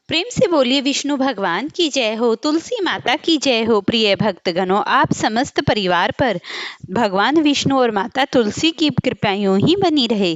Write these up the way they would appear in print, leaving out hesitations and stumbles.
प्रेम से बोलिए विष्णु भगवान की जय हो, तुलसी माता की जय हो। प्रिय भक्तगणों, आप समस्त परिवार पर भगवान विष्णु और माता तुलसी की कृपा यूं ही बनी रहे।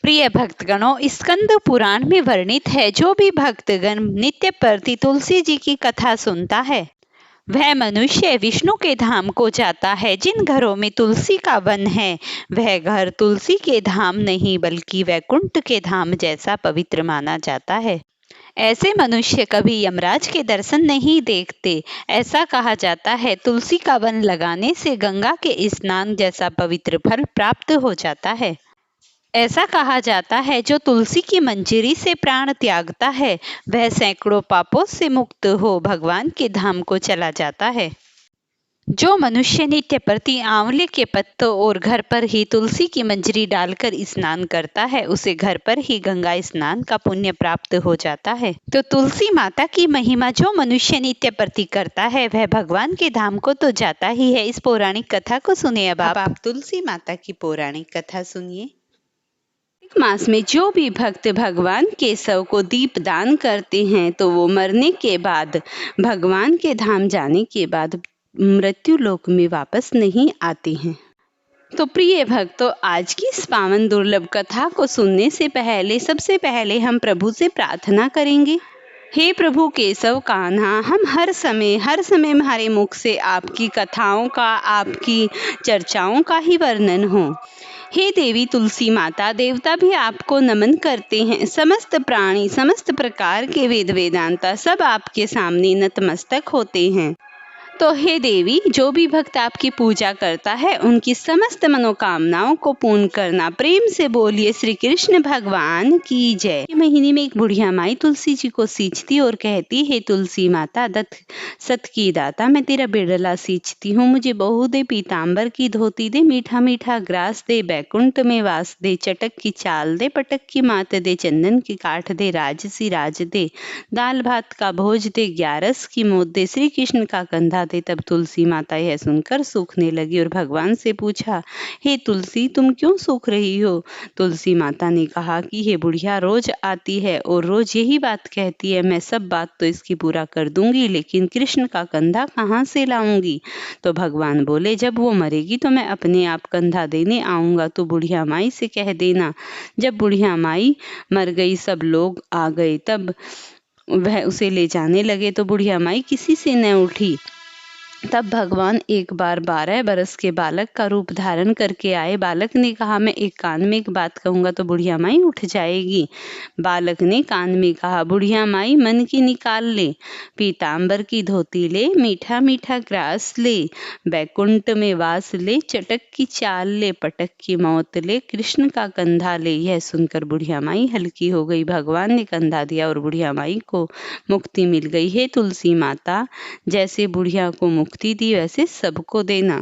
प्रिय भक्तगणों, स्कंद पुराण में वर्णित है, जो भी भक्तगण नित्य प्रति तुलसी जी की कथा सुनता है वह मनुष्य विष्णु के धाम को जाता है। जिन घरों में तुलसी का वन है वह घर तुलसी के धाम नहीं बल्कि वैकुंठ के धाम जैसा पवित्र माना जाता है। ऐसे मनुष्य कभी यमराज के दर्शन नहीं देखते। ऐसा कहा जाता है, तुलसी का वन लगाने से गंगा के स्नान जैसा पवित्र फल प्राप्त हो जाता है। ऐसा कहा जाता है, जो तुलसी की मंजरी से प्राण त्यागता है वह सैकड़ों पापों से मुक्त हो भगवान के धाम को चला जाता है। जो मनुष्य नित्य प्रति आंवले के पत्तों और घर पर ही तुलसी की मंजरी डालकर स्नान करता है उसे घर पर ही गंगा स्नान का पुण्य प्राप्त हो जाता है। तो तुलसी माता की महिमा जो मनुष्य नित्य प्रति करता है वह भगवान के धाम को तो जाता ही है। इस पौराणिक कथा को सुनिए। अब आप तुलसी माता की पौराणिक कथा सुनिए। मास में जो भी भक्त भगवान के शव को दीप दान करते हैं तो वो मरने के बाद भगवान के धाम जाने के बाद मृत्यु लोक में वापस नहीं आते हैं। तो प्रिय भक्तों, आज की इस पावन दुर्लभ कथा को सुनने से पहले सबसे पहले हम प्रभु से प्रार्थना करेंगे। हे प्रभु केशव कान्हा, हम हर समय हमारे मुख से आपकी कथाओं का, आपकी चर्चाओं का ही वर्णन हो। हे देवी तुलसी माता, देवता भी आपको नमन करते हैं। समस्त प्राणी, समस्त प्रकार के वेद वेदांता सब आपके सामने नतमस्तक होते हैं। तो हे देवी, जो भी भक्त आपकी पूजा करता है उनकी समस्त मनोकामनाओं को पूर्ण करना। प्रेम से बोलिए श्री कृष्ण भगवान की जय। महीने में एक बुढ़िया माई तुलसी जी को सींचती और कहती, हे तुलसी माता, दत्त सत की दाता, मैं तेरा बिरला सींचती हूँ। मुझे बहू दे, पीताम्बर की धोती दे, मीठा मीठा ग्रास दे, बैकुंठ में वास दे, चटक की चाल दे, पटक की मात दे, चंदन की काठ दे, राजसी राज दे, दाल भात का भोज दे, ग्यारस की मोद दे, श्री कृष्ण का कंधा दे। तब तुलसी माता यह सुनकर सूखने लगी और भगवान से पूछा, हे तुलसी, तुम क्यों सूख रही हो? तुलसी माता ने कहा कि हे बुढ़िया रोज आती है और रोज यही बात कहती है। मैं सब बात तो इसकी पूरा कर दूंगी, लेकिन कृष्ण का कंधा कहाँ से लाऊंगी? तो भगवान बोले, जब वो मरेगी तो मैं अपने आप कंधा देने आऊंगा। तो बुढ़िया माई से कह देना। जब बुढ़िया माई मर गई, सब लोग आ गए, तब वह उसे ले जाने लगे तो बुढ़िया माई किसी से न उठी। तब भगवान एक बार 12 बरस के बालक का रूप धारण करके आए। बालक ने कहा, मैं एक कान में एक बात कहूंगा तो बुढ़िया माई उठ जाएगी। बालक ने कान में कहा, बुढ़िया माई मन की निकाल ले, पीताम्बर की धोती ले, मीठा मीठा ग्रास ले, बैकुंठ में वास ले, चटक की चाल ले, पटक की मौत ले, कृष्ण का कंधा ले। यह सुनकर बुढ़िया माई हल्की हो गई। भगवान ने कंधा दिया और बुढ़िया माई को मुक्ति मिल गई। हे तुलसी माता, जैसे बुढ़िया को मुक्ति दी वैसे सबको देना।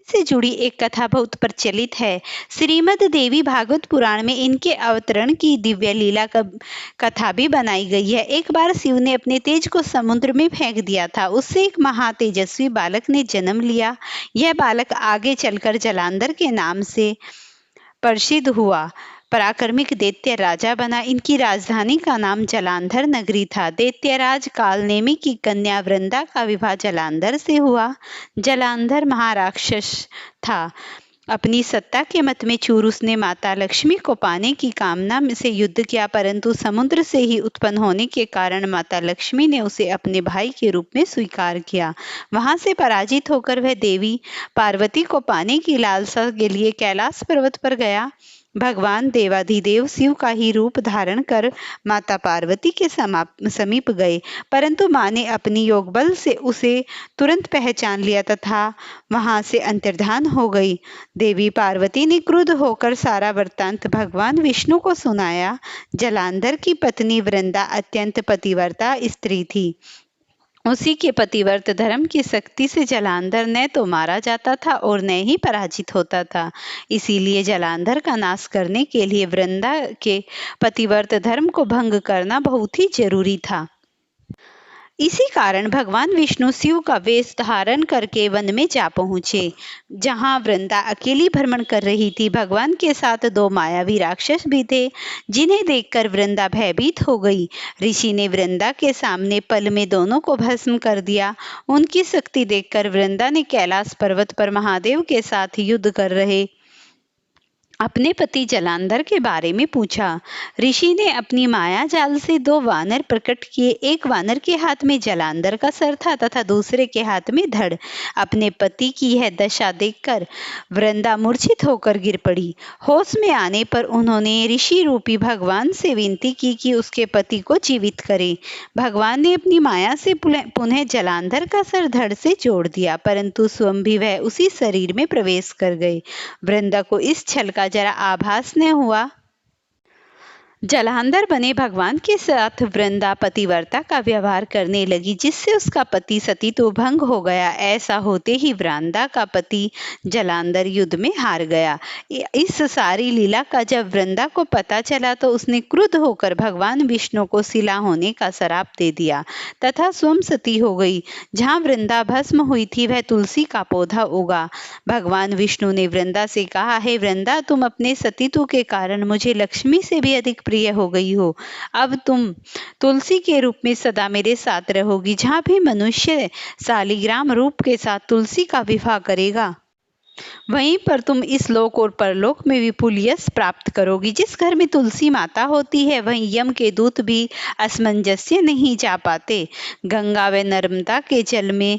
से जुड़ी एक कथा बहुत प्रचलित है। श्रीमद् देवी भागवत पुराण में इनके अवतरण की दिव्य लीला कथा भी बनाई गई है। एक बार शिव ने अपने तेज को समुद्र में फेंक दिया था। उससे एक महातेजस्वी बालक ने जन्म लिया। यह बालक आगे चलकर जलांधर के नाम से प्रसिद्ध हुआ। पराक्रमिक दैत्य राजा बना। इनकी राजधानी का नाम जलांधर नगरी था। दैत्यराज कालनेमी की कन्या वृंदा का विवाह जलांधर से हुआ। जलांधर महाराक्षस था। अपनी सत्ता के मत में चूर उसने माता लक्ष्मी को पाने की कामना से युद्ध किया, परंतु समुद्र से ही उत्पन्न होने के कारण माता लक्ष्मी ने उसे अपने भाई के रूप में स्वीकार किया। वहां से पराजित होकर वह देवी पार्वती को पाने की लालसा के लिए कैलाश पर्वत पर गया। भगवान देवाधिदेव शिव का ही रूप धारण कर माता पार्वती के समीप गए, परंतु मां ने अपनी योग बल से उसे तुरंत पहचान लिया तथा वहां से अंतर्धान हो गई। देवी पार्वती ने क्रुद्ध होकर सारा वृत्तांत भगवान विष्णु को सुनाया। जलांधर की पत्नी वृंदा अत्यंत पतिव्रता स्त्री थी। उसी के पतिव्रत धर्म की शक्ति से जलांधर न तो मारा जाता था और न ही पराजित होता था। इसीलिए जलांधर का नाश करने के लिए वृंदा के पतिव्रत धर्म को भंग करना बहुत ही जरूरी था। इसी कारण भगवान विष्णु शिव का वेश धारण करके वन में जा पहुंचे, जहां वृंदा अकेली भ्रमण कर रही थी। भगवान के साथ 2 मायावी राक्षस भी थे, जिन्हें देखकर वृंदा भयभीत हो गई। ऋषि ने वृंदा के सामने पल में दोनों को भस्म कर दिया। उनकी शक्ति देखकर वृंदा ने कैलाश पर्वत पर महादेव के साथ युद्ध कर रहे अपने पति जलांधर के बारे में पूछा। ऋषि ने अपनी माया जाल से 2 वानर प्रकट किए। एक वानर के हाथ में जलांधर का सर था तथा दूसरे के हाथ में धड़। अपने पति की यह दशा देखकर वृंदा मूर्छित होकर गिर पड़ी। होश में आने पर उन्होंने ऋषि रूपी भगवान से विनती की कि उसके पति को जीवित करे। भगवान ने अपनी माया से पुनः जलांधर का सर धड़ से जोड़ दिया, परंतु स्वयं भी वह उसी शरीर में प्रवेश कर गए। वृंदा को इस छल का जरा आभास न हुआ। जलांधर बने भगवान के साथ वृंदा पतिव्रता का व्यवहार करने लगी, जिससे उसका पति सतीत्व भंग हो गया। ऐसा होते ही वृंदा का पति जलांधर युद्ध में हार गया। इस सारी लीला का जब वृंदा को पता चला तो उसने क्रुद्ध होकर भगवान विष्णु को शिला होने का श्राप दे दिया तथा स्वयं सती हो गई। जहाँ वृंदा भस्म हुई थी वह तुलसी का पौधा उगा। भगवान विष्णु ने वृंदा से कहा, हे वृंदा, तुम अपने सतीत्व के कारण मुझे लक्ष्मी से भी अधिक प्रिय हो गई हो। अब तुम तुलसी के रूप में सदा मेरे साथ रहोगी। जहाँ भी मनुष्य शालिग्राम रूप के साथ तुलसी का विवाह करेगा, वहीं पर तुम इस लोक और परलोक में विपुल यश प्राप्त करोगी। जिस घर में तुलसी माता होती है, वहीं यम के दूत भी असमंजस्य नहीं जा पाते। गंगा व नर्मदा के जल में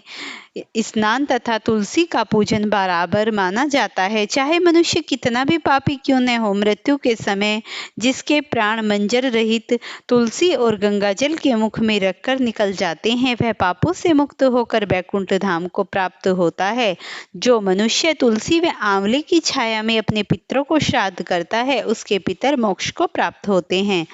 स्नान तथा तुलसी का पूजन बराबर माना जाता है। चाहे मनुष्य कितना भी पापी क्यों न हो, मृत्यु के समय जिसके प्राण मंजर रहित तुलसी और गंगा जल के मुख में रखकर निकल जाते हैं, वह पापों से मुक्त होकर वैकुंठ धाम को प्राप्त होता है। जो मनुष्य तुलसी व आंवले की छाया में अपने पितरों को श्राद्ध करता है, उसके पितर मोक्ष को प्राप्त होते हैं।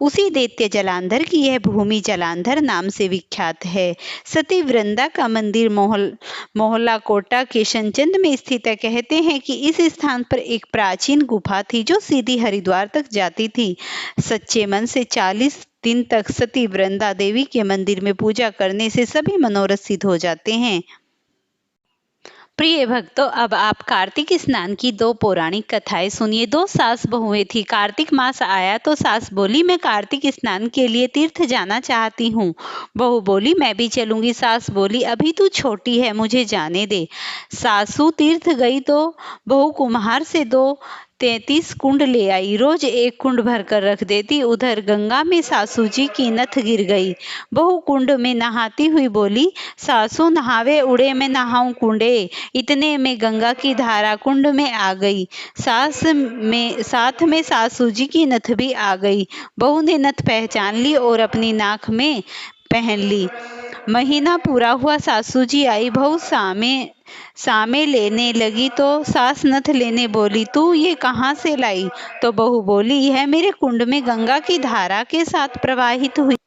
उसी दैत्य जलांधर की यह भूमि जलांधर नाम से विख्यात है। सती वृंदा का मंदिर मोहल्ला कोटा के शनचंद में स्थित है। कहते हैं कि इस स्थान पर एक प्राचीन गुफा थी जो सीधी हरिद्वार तक जाती थी। सच्चे मन से 40 दिन तक सती वृंदा देवी के मंदिर में पूजा करने से सभी मनोरथ सिद्ध हो जाते हैं। प्रिय भक्तों, अब आप कार्तिक स्नान की 2 पौराणिक कथाएं सुनिए। 2 सास बहुएं थी। कार्तिक मास आया तो सास बोली, मैं कार्तिक स्नान के लिए तीर्थ जाना चाहती हूँ। बहू बोली, मैं भी चलूंगी। सास बोली, अभी तू छोटी है, मुझे जाने दे। सासू तीर्थ गई तो बहू कुम्हार से 33 कुंड ले आई। रोज एक कुंड भरकर रख देती। उधर गंगा में सासू जी की नथ गिर गई। बहू कुंड में नहाती हुई बोली, सासू नहावे उड़े, मैं नहाऊं कुंडे। इतने में गंगा की धारा कुंड में आ गई। साथ में सासू जी की नथ भी आ गई। बहू ने नथ पहचान ली और अपनी नाक में पहन ली। महीना पूरा हुआ, सासू जी आई। बहू सामे लेने लगी तो सास नथ लेने बोली, तू ये कहाँ से लाई? तो बहू बोली, यह मेरे कुंड में गंगा की धारा के साथ प्रवाहित हुई।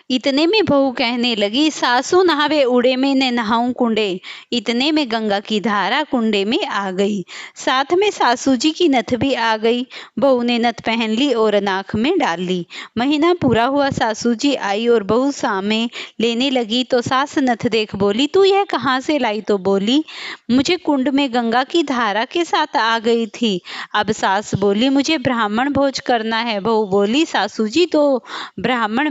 इतने में बहू कहने लगी, सासू नहावे उड़े, में ने नहाऊं कुंडे। इतने में गंगा की धारा कुंडे में आ गई। साथ में सासू जी की नथ भी आ गई। बहू ने नथ पहन ली और नाक में डाल ली। महीना पूरा हुआ, सासू जी आई और बहू सामे लेने लगी तो सास नथ देख बोली, तू यह कहाँ से लाई? तो बोली, मुझे कुंड में गंगा की धारा के साथ आ गई थी। अब सास बोली, मुझे ब्राह्मण भोज करना है। बहू बोली, सासू जी तो ब्राह्मण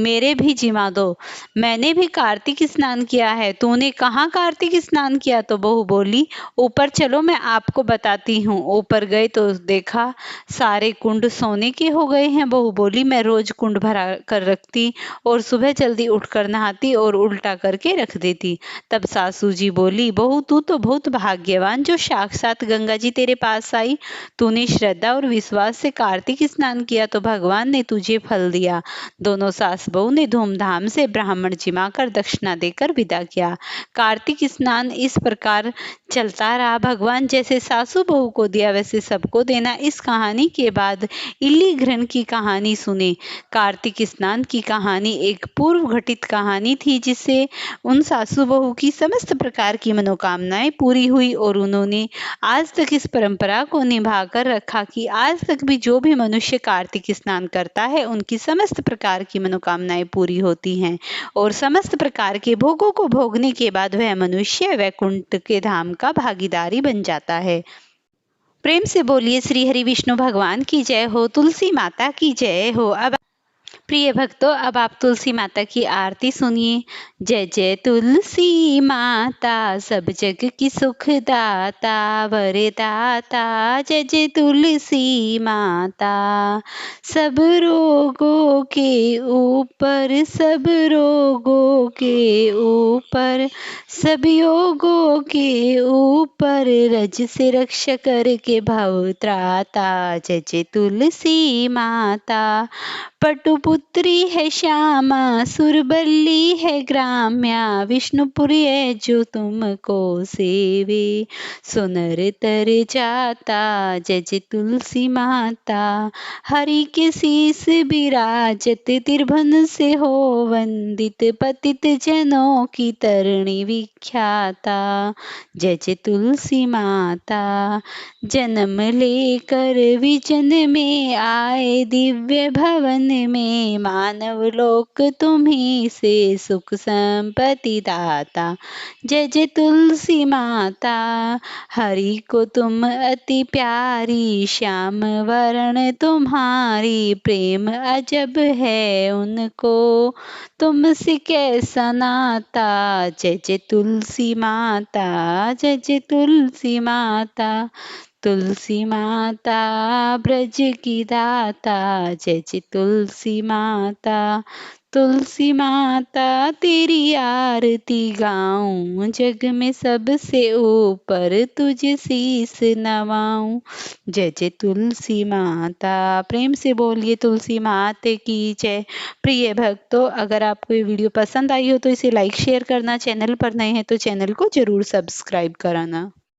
मेरे भी जिमा दो, मैंने भी कार्तिक स्नान किया है। तूने कहाँ कार्तिक स्नान किया? तो बहू बोली, ऊपर चलो, मैं आपको बताती हूँ। ऊपर गए तो देखा सारे कुंड सोने के हो गए हैं। बहू बोली, मैं रोज कुंड भरा कर रखती और सुबह जल्दी उठकर नहाती और उल्टा करके रख देती। तब सासू जी बोली, बहू तू तो बहुत भाग्यवान जो साक्षात गंगा जी तेरे पास आई। तूने श्रद्धा और विश्वास से कार्तिक स्नान किया तो भगवान ने तुझे फल दिया। दोनों सास बहू ने धूमधाम से ब्राह्मण जिमाकर दक्षिणा देकर विदा किया। कार्तिक स्नान इस प्रकार चलता रहा। भगवान जैसे सासू बहू को दिया वैसे सबको देना। इस कहानी के बाद इल्ली घृण की कहानी सुने। कार्तिक स्नान की कहानी एक पूर्व घटित कहानी थी, जिससे उन सासू बहू की समस्त प्रकार की मनोकामनाएं पूरी हुई और उन्होंने आज तक इस परंपरा को निभा कर रखा कि आज तक भी जो भी मनुष्य कार्तिक स्नान करता है, उनकी समस्त प्रकार की मनोकामना कामनाएं पूरी होती हैं और समस्त प्रकार के भोगों को भोगने के बाद वह मनुष्य वैकुंठ के धाम का भागीदारी बन जाता है। प्रेम से बोलिए श्री हरि विष्णु भगवान की जय हो, तुलसी माता की जय हो। अब प्रिय भक्तों, अब आप तुलसी माता की आरती सुनिए। जय जय तुलसी माता, सब जग की सुखदाता वरदाता। जय जय तुलसी माता, सब रोगों के ऊपर, सब रोगों के ऊपर, सब योगों के ऊपर, रज से रक्षा करके भव त्राता। जय जय तुलसी माता, पटुपुत्री है श्यामा, सुरबल्ली है ग्राम्या, विष्णुपुरी है जो तुमको सेवे, सुनर तर जाता। जय जय तुलसी माता, हरि के शीस विराजत, तिरभन से हो वंदित, पतित जनों की तरणी विख्याता। जय जय तुलसी माता, जन्म लेकर विजन में आए दिव्य भवन में, मानव लोक तुम्ही से सुख संपत्ति दाता। जय जय तुलसी माता, हरि को तुम अति प्यारी, श्याम वरण तुम्हारी, प्रेम अजब है उनको तुमसे कैसा नाता। जय जय तुलसी माता, जय जय तुलसी माता, तुलसी माता ब्रज की दाता। जय जय तुलसी माता, तुलसी माता तेरी आरती गाऊं, जग में सबसे ऊपर तुझे शीस नवाऊं। जय जय तुलसी माता। प्रेम से बोलिए तुलसी माता की जय। प्रिय भक्तों, अगर आपको ये वीडियो पसंद आई हो तो इसे लाइक शेयर करना, चैनल पर नए हैं तो चैनल को जरूर सब्सक्राइब कराना।